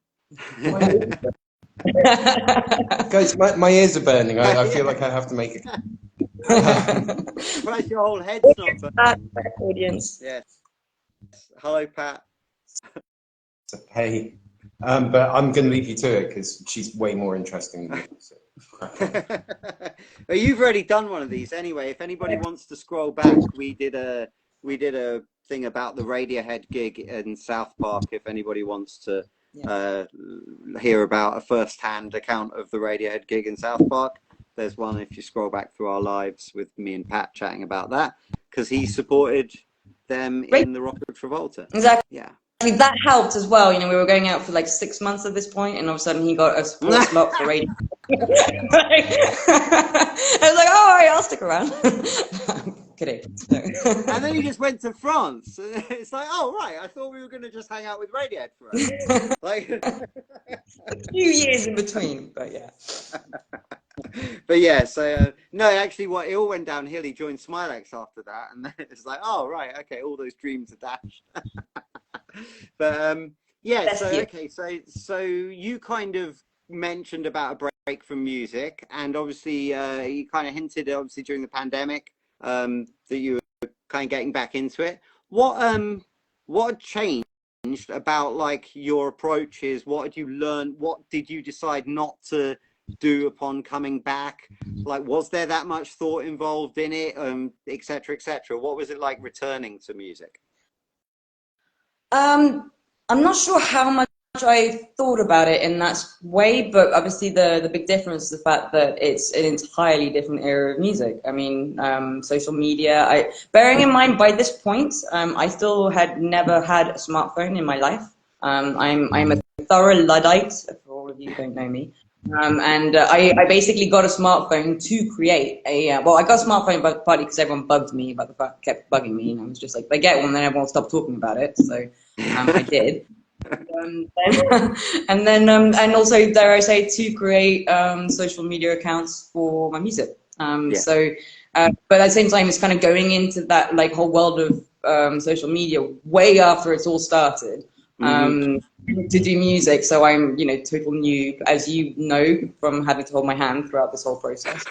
Guys, my ears are burning. I feel like I have to make it. Surprised your whole head's not burning. Audience. Yes. Hello, Pat. Hey, but I'm going to leave you to it because she's way more interesting than me. So. Well, you've already done one of these anyway. If anybody wants to scroll back, we did a thing about the Radiohead gig in South Park. If anybody wants to hear about a first-hand account of the Radiohead gig in South Park, there's one if you scroll back through our lives with me and Pat chatting about that, because he supported them in the Rock of Travolta. Exactly. Yeah. That helped as well. You know, we were going out for like 6 months at this point, and all of a sudden he got a support slot for radio. I was like, oh, all right, I'll stick around. kidding. And then you just went to France. It's like, oh right, I thought we were going to just hang out with Radiohead forever. Like, A few years in between, but yeah. But yeah, so no, actually, what it all went downhill. He joined Smilex after that, and then it's like, oh right, okay, all those dreams are dashed. But yeah, so okay, so you kind of mentioned about a break from music, and obviously you kind of hinted, obviously during the pandemic, that you were kind of getting back into it. What changed about like your approaches? What did you learn? What did you decide not to do upon coming back? Like, was there that much thought involved in it, et cetera, et cetera? What was it like returning to music? I'm not sure how much I thought about it in that way, but obviously the big difference is the fact that it's an entirely different era of music. I mean, social media, bearing in mind by this point, I still had never had a smartphone in my life. I'm a thorough Luddite, for all of you who don't know me. And I basically got a smartphone to create well, I got a smartphone partly because everyone bugged me about the fact, kept bugging me, and I was just like, if I get one, then everyone stopped talking about it. So I did. And also, dare I say, to create social media accounts for my music. So, but at the same time, it's kind of going into that like whole world of social media way after it's all started. To do music, so I'm, total noob, as you know from having to hold my hand throughout this whole process.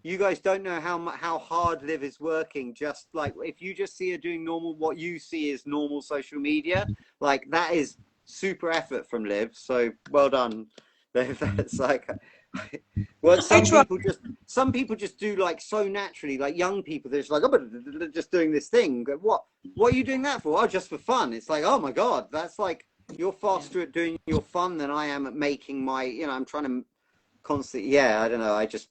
You guys don't know how hard Liv is working. Just like if you just see her doing normal, what you see is normal social media, like that is super effort from Liv. So well done. That's like, well, some people just do like so naturally, like young people, they're just like, oh, but just doing this thing. What are you doing that for? Oh, just for fun. It's like, oh my God, that's like, you're faster at doing your fun than I am at making my, I'm trying to constantly, I don't know, I just,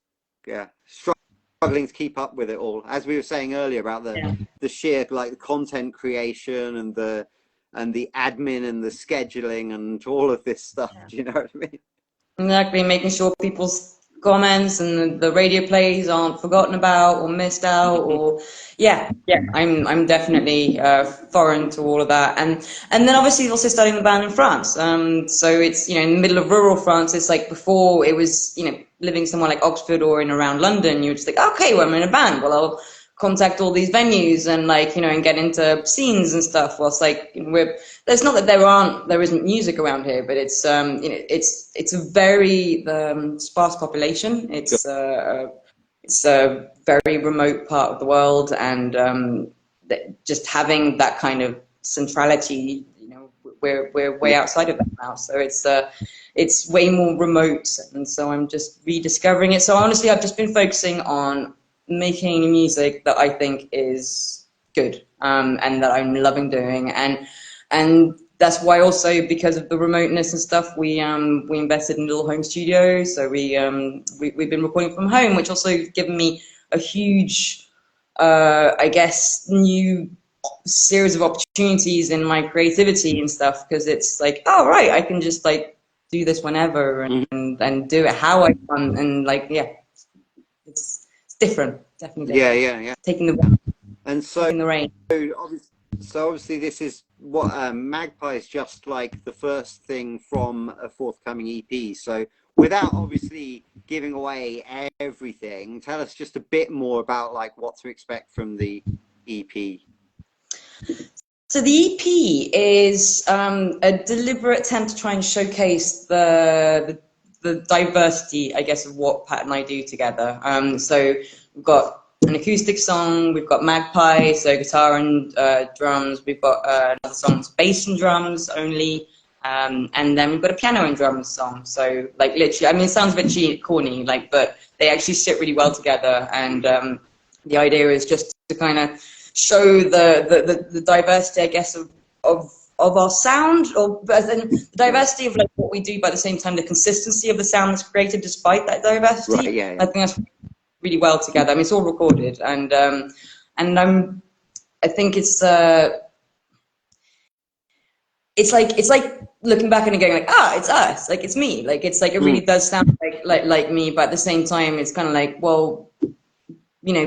struggling to keep up with it all. As we were saying earlier about the sheer like content creation and the admin and the scheduling and all of this stuff. Do you know what I mean? Exactly, making sure people's comments and the radio plays aren't forgotten about or missed out, or I'm definitely foreign to all of that, and then obviously also starting the band in France. So it's in the middle of rural France. It's like before it was living somewhere like Oxford or in around London. You're just like, okay, well, I'm in a band. Well, I'll contact all these venues and and get into scenes and stuff. Well, it's like there's not that there isn't music around here, but it's it's a very sparse population. It's a very remote part of the world, and just having that kind of centrality, we're way outside of that now. So it's way more remote, and so I'm just rediscovering it. So honestly, I've just been focusing on making music that I think is good, and that I'm loving doing, and that's why also, because of the remoteness and stuff, we invested in a little home studio. So we've been recording from home, which also given me a huge, I guess, new series of opportunities in my creativity and stuff, because it's like, oh right, I can just like do this whenever and do it how I want, and it's different, definitely different. Yeah. Taking the rain. So obviously this is what Magpie is just like the first thing from a forthcoming EP. So without obviously giving away everything, tell us just a bit more about like what to expect from the EP. So the EP is a deliberate attempt to try and showcase the diversity, I guess, of what Pat and I do together. So we've got an acoustic song, we've got Magpie, so guitar and drums, we've got another song that's bass and drums only, and then we've got a piano and drums song. So like literally, I mean, it sounds a bit corny, but they actually sit really well together, and the idea is just to kind of show the diversity, I guess, of our sound, or then the diversity of like what we do, but at the same time the consistency of the sound that's created despite that diversity. Right, yeah. I think that's really well together. I mean, it's all recorded, and I think it's like looking back and going like, it's us, like it's me, like it's like it really does sound like me, but at the same time it's kind of like, well, you know,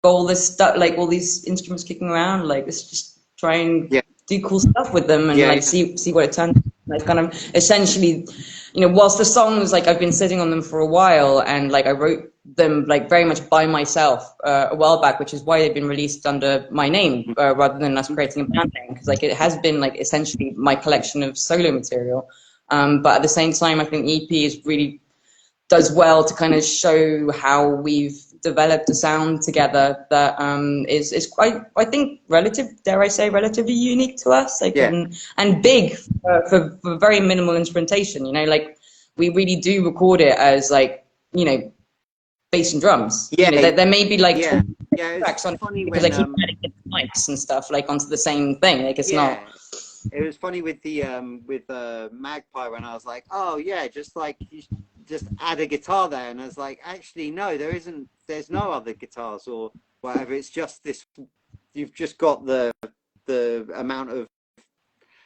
got all this stuff, like all these instruments kicking around, like let's just try and do cool stuff with them and like see what it turns out. Like kind of essentially, you know, whilst the songs, like I've been sitting on them for a while and like I wrote them like very much by myself a while back, which is why they've been released under my name rather than us creating a band name, because like it has been like essentially my collection of solo material. But at the same time, I think EP is really does well to kind of show how we've developed a sound together that is quite, I think, dare I say, relatively unique to us, like and big for very minimal instrumentation. You know, like we really do record it as like, you know, bass and drums. You know, there may be like tracks on because I keep adding mics and stuff like onto the same thing. Like it's not. It was funny with the Magpie when I was like, oh yeah, just like you just add a guitar there, and I was like, actually no, there isn't. There's no other guitars or whatever. It's just this. You've just got the amount of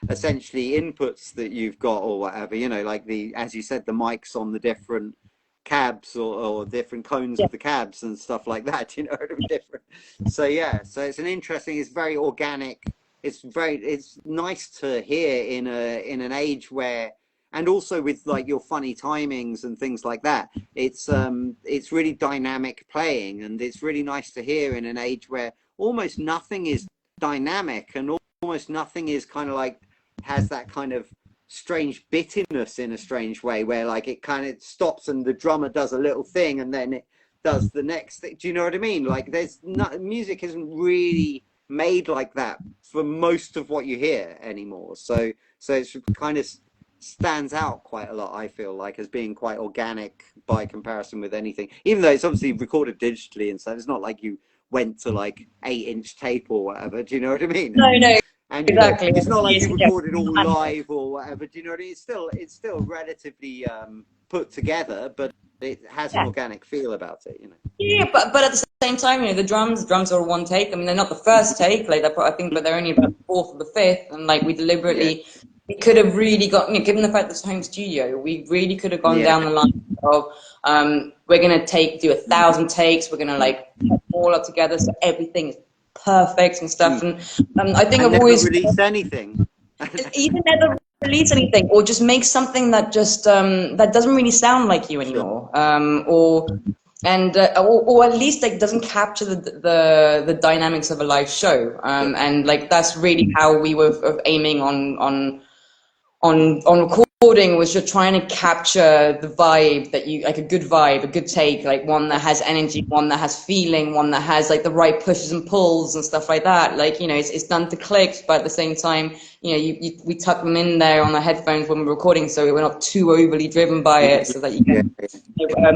essentially inputs that you've got or whatever. You know, like as you said, the mics on the different cabs or different cones of the cabs and stuff like that. You know, it'll be different. So yeah, so it's it's very organic. It's nice to hear in an age where, and also with like your funny timings and things like that, it's really dynamic playing, and it's really nice to hear in an age where almost nothing is dynamic and almost nothing is kind of like has that kind of strange bittiness in a strange way, where like it kind of stops and the drummer does a little thing and then it does the next thing. Do you know what I mean? Like music isn't really made like that for most of what you hear anymore, so it's kind of stands out quite a lot, I feel like, as being quite organic by comparison with anything, even though it's obviously recorded digitally and stuff. It's not like you went to like 8-inch tape or whatever, do you know what I mean? No, and exactly. It's not like you recorded all live or whatever, do you know what I mean? It's still relatively put together, but it has an organic feel about it, you know. Yeah, but at the same time, you know, the drums are one take. I mean, they're not the first take, like I think, but they're only about the fourth or the fifth, and like we deliberately, we could have really got, you know, given the fact that it's a home studio, we really could have gone down the line of we're gonna do 1,000 takes, we're gonna like put them all up together so everything is perfect and stuff, and I think I've always released anything. Even never release anything, or just make something that just that doesn't really sound like you anymore, or at least like doesn't capture the dynamics of a live show, and like that's really how we were aiming on recording, was just trying to capture the vibe that you like, a good vibe, a good take, like one that has energy, one that has feeling, one that has like the right pushes and pulls and stuff like that. Like, you know, it's done to clicks, but at the same time, you know, we tuck them in there on the headphones when we're recording, so we're not too overly driven by it, so that you get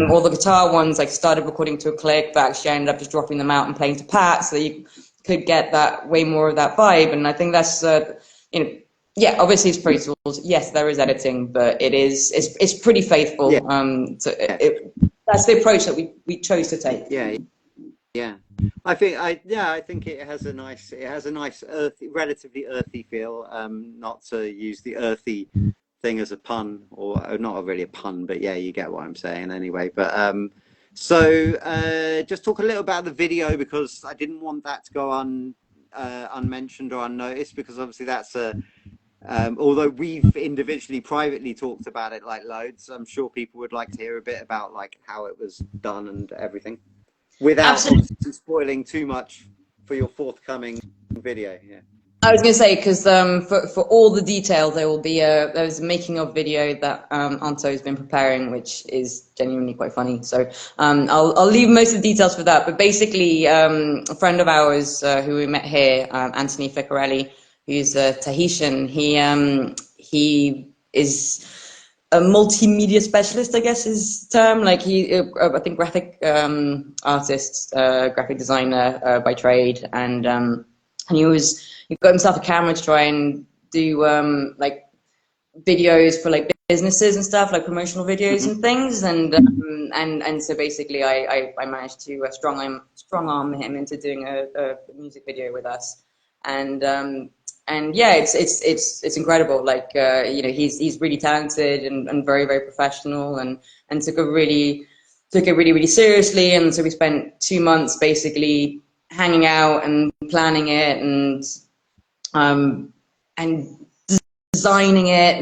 all the guitar ones like started recording to a click, but actually I ended up just dropping them out and playing to pat, so that you could get that way more of that vibe. And I think that's you know, yeah, obviously it's Pro Tools. Yes, there is editing, but it's pretty faithful. That's the approach that we chose to take. Yeah. I think it has a nice earthy, relatively earthy feel. Not to use the earthy thing as a pun, or not really a pun, but yeah, you get what I'm saying anyway. But just talk a little about the video, because I didn't want that to go unmentioned or unnoticed, because obviously that's although we've individually, privately talked about it like loads, I'm sure people would like to hear a bit about like how it was done and everything, without obviously spoiling too much for your forthcoming video. Yeah. I was going to say, because for all the detail, there will be there's a making of video that Anto has been preparing, which is genuinely quite funny. So I'll leave most of the details for that. But basically, a friend of ours who we met here, Anthony Ficarelli, who's a Tahitian, he is a multimedia specialist, I guess is the term. Like I think graphic artist, graphic designer by trade, and he got himself a camera to try and do like videos for like businesses and stuff, like promotional videos and things, and so basically I managed to strong arm him into doing a music video with us, and yeah, it's incredible. Like you know, he's really talented and very, very professional, and took a really took it really, really seriously. And so we spent 2 months basically hanging out and planning it and designing it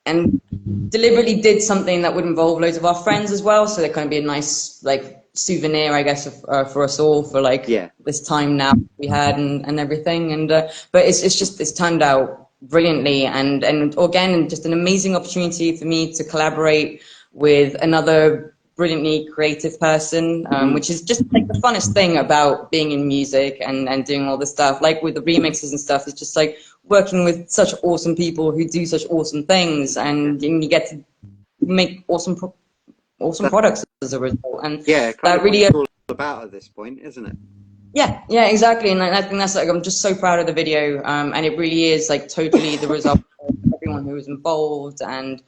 and deliberately did something that would involve loads of our friends as well. So that kind of be a nice like souvenir, I guess, for us all for like this time now we had and everything. And but it's turned out brilliantly and again just an amazing opportunity for me to collaborate with another brilliantly creative person, which is just like the funnest thing about being in music and doing all this stuff, like with the remixes and stuff. It's just like working with such awesome people who do such awesome things, and you get to make awesome products as a result. And that really is all about at this point, isn't it? Yeah, exactly. And I think that's like, I'm just so proud of the video, and it really is like totally the result of everyone who was involved. And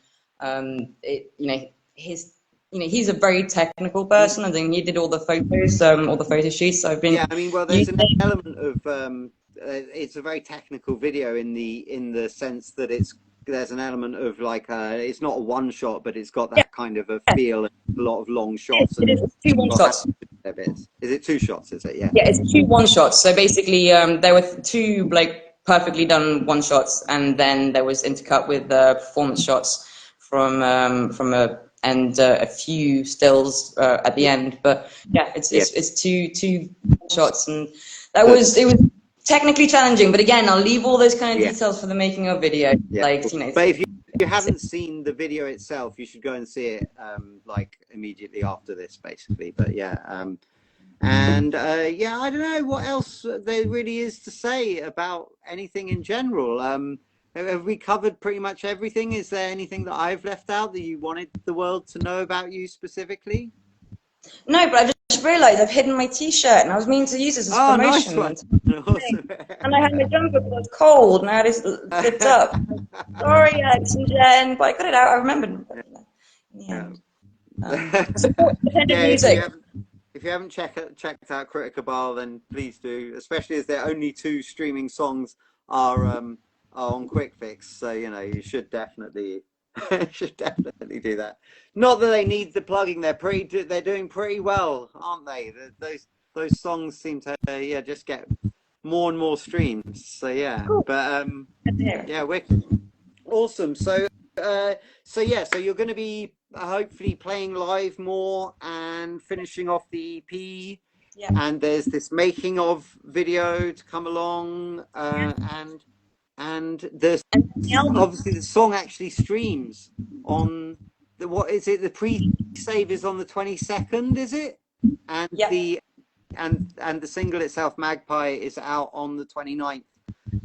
he's a very technical person. I think he did all the photos, all the photo shoots. So I've been there's an element of it's a very technical video in the sense that there's an element of like it's not a one shot, but it's got that kind of a feel, and a lot of long shots. It is 2 1 shots. Is it 2 shots? Is it? Yeah, it's 2 1 shots. So basically, there were 2 like perfectly done 1 shots, and then there was intercut with performance shots from a few stills at the end. But it's two shots, and it was technically challenging. But again, I'll leave all those kind of details for the making of video. But if you haven't seen the video itself, you should go and see it like immediately after this, basically. But I don't know what else there really is to say about anything in general. Have we covered pretty much everything? Is there anything that I've left out that you wanted the world to know about you specifically? No, but I just realised I've hidden my T-shirt, and I was meaning to use this as promotion. Nice one. Awesome. And I had my jumper, but it was cold, and I had it flipped up. Sorry, Alex and Jen, but I got it out. I remembered. Support independent music. If you haven't checked out Critter Cabal, then please do, especially as their only 2 streaming songs are on Quickfix. So you should definitely do that. Not that they need the plugging; they're doing pretty well, aren't they? Those songs seem to just get more and more streams. So cool. But wicked, awesome. So you're going to be hopefully playing live more and finishing off the EP. Yeah. And there's this making of video to come along, and there's obviously the song actually streams on the the pre-save is on the 22nd, is it? And the single itself, Magpie, is out on the 29th.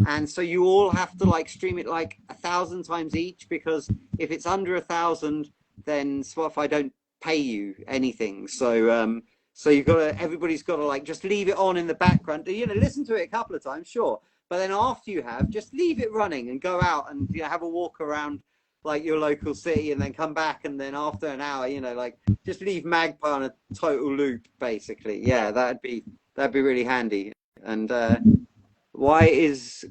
And so you all have to like stream it like 1,000 times each, because if it's under 1,000, then Spotify don't pay you anything. So everybody's got to like just leave it on in the background. Listen to it a couple of times, sure. But then after you have, just leave it running and go out and have a walk around like your local city, and then come back, and then after an hour, like just leave Magpie on a total loop, basically. Yeah, that'd be really handy. And why is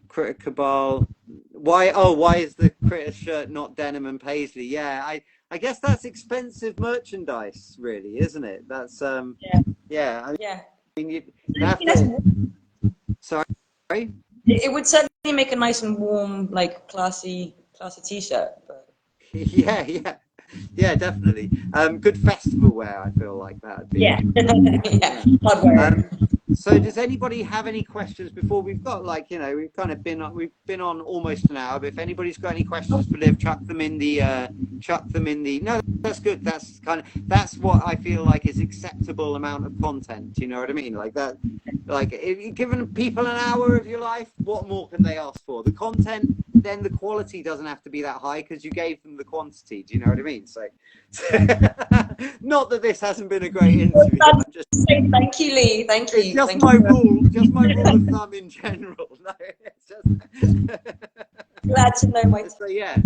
Critter Cabal? Why is the Critter shirt not denim and paisley? Yeah, I guess that's expensive merchandise, really, isn't it? That's I mean, you have to. Sorry. It would certainly make a nice and warm, like classy T-shirt. But... yeah, definitely. Good festival wear, I feel like that would be. Yeah. Hard wear. So does anybody have any questions before we've got we've kind of been on almost an hour, but if anybody's got any questions for Liv, chuck them in the no, that's good. That's what I feel like is acceptable amount of content, you know what I mean? Like that, like if you're giving people an hour of your life, what more can they ask for? The content, then the quality doesn't have to be that high because you gave them the quantity, do you know what I mean? So not that this hasn't been a great interview. Thank you, Lee. Thank you. It's just my rule of thumb in general. No, it's just... Glad to know my. So yeah.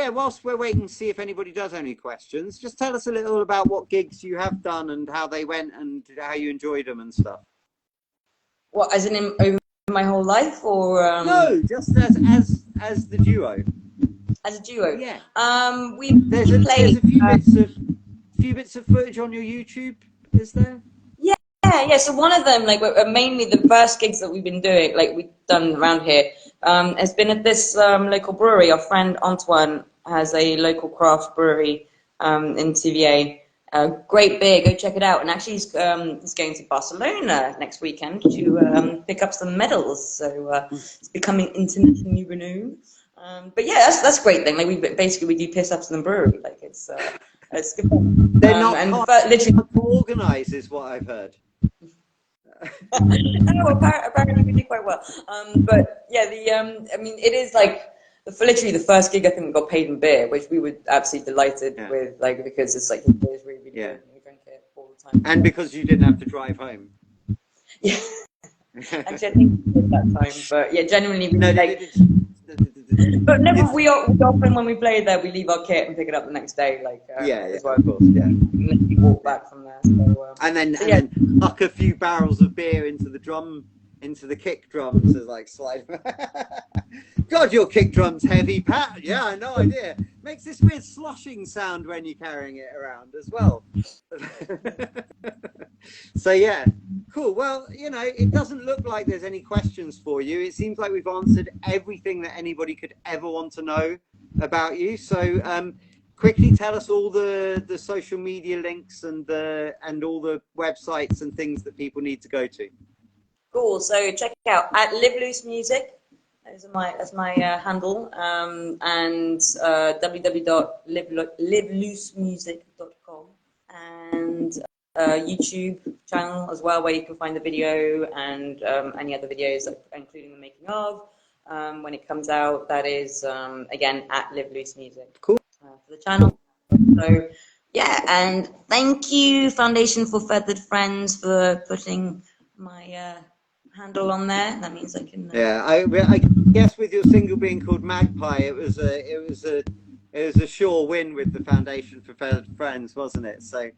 Whilst we're waiting to see if anybody does have any questions, just tell us a little about what gigs you have done and how they went and how you enjoyed them and stuff. What, as in over my whole life, or no, just as the duo? As a duo? Yeah. There's a few bits of footage on your YouTube, is there? Yeah. So one of them, like mainly the first gigs that we've been doing, like we've done around here, has been at this local brewery. Our friend Antoine has a local craft brewery in TVA. Great beer, go check it out. And actually, he's going to Barcelona next weekend to pick up some medals. So it's becoming internationally renowned. But yeah, that's a great thing. Like we do piss ups in the brewery. Like it's good fun. They're not literally hard to organise, is what I've heard. No, apparently we do quite well. But yeah, I mean, it is like literally the first gig I think we got paid in beer, which we were absolutely delighted with, like because it's like the beer is really, really good and we drink it all the time. And because you didn't have to drive home. Yeah. Actually, I think we did that time, but yeah, genuinely we But no, we often when we play there, we leave our kit and pick it up the next day. Like as well, of course, yeah. And we walk back from there. So, and then huck a few barrels of beer into the kick drums as like slide. God, your kick drum's heavy, Pat. Yeah, no idea. Makes this weird sloshing sound when you're carrying it around as well. So yeah, cool. Well, it doesn't look like there's any questions for you. It seems like we've answered everything that anybody could ever want to know about you. So quickly tell us all the social media links and all the websites and things that people need to go to. Cool. So check it out at Liv Luce Music. That's my handle, and www.livlucemagpie.com, and YouTube channel as well, where you can find the video and any other videos, including the making of, when it comes out. That is again at Liv Luce Music. Cool. For the channel. So yeah, and thank you Foundation for Feathered Friends for putting my handle on there. That means I can. I guess with your single being called Magpie, it was a sure win with the Foundation for Feathered Friends, wasn't it? So,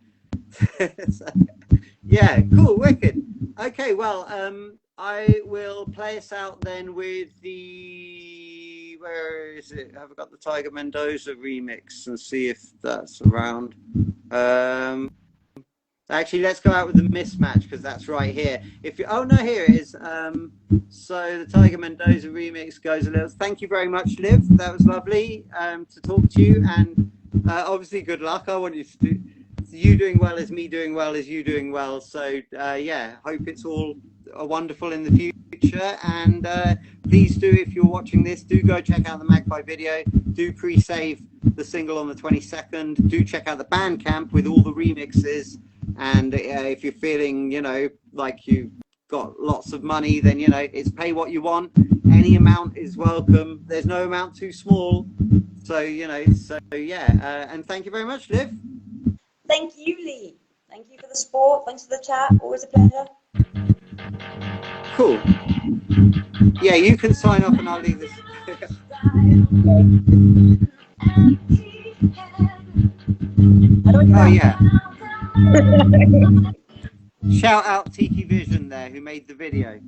yeah, cool, wicked. Okay, well, I will play us out then with where is it? Have I got the Tiger Mendoza remix and see if that's around? Actually, let's go out with the MissMatch because that's right here. Oh no, here it is. So the Tiger Mendoza remix goes a little. Thank you very much, Liv. That was lovely to talk to you, and obviously good luck. I want you to do. You doing well is me doing well is you doing well. So yeah, hope it's all wonderful in the future. And please do, if you're watching this, do go check out the Magpie video. Do pre-save the single on the 22nd. Do check out the Bandcamp with all the remixes. And if you're feeling, like you've got lots of money, then, it's pay what you want. Any amount is welcome. There's no amount too small. So, yeah. And thank you very much, Liv. Thank you, Lee. Thank you for the support. Thanks for the chat. Always a pleasure. Cool. Yeah, you can sign off and I'll leave this. Oh, yeah. Shout out Tiki Vision there, who made the video.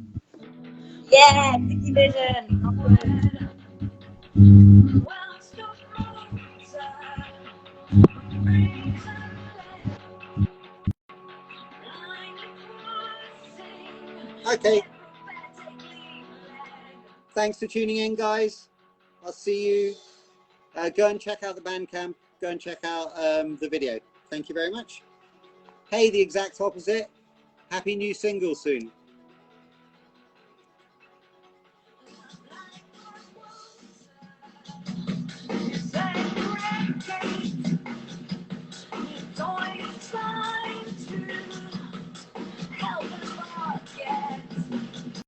Yeah, Tiki Vision. Okay. Thanks for tuning in, guys. I'll see you. Go and check out the Bandcamp. Go and check out the video. Thank you very much. Hey, the exact opposite. Happy new single soon.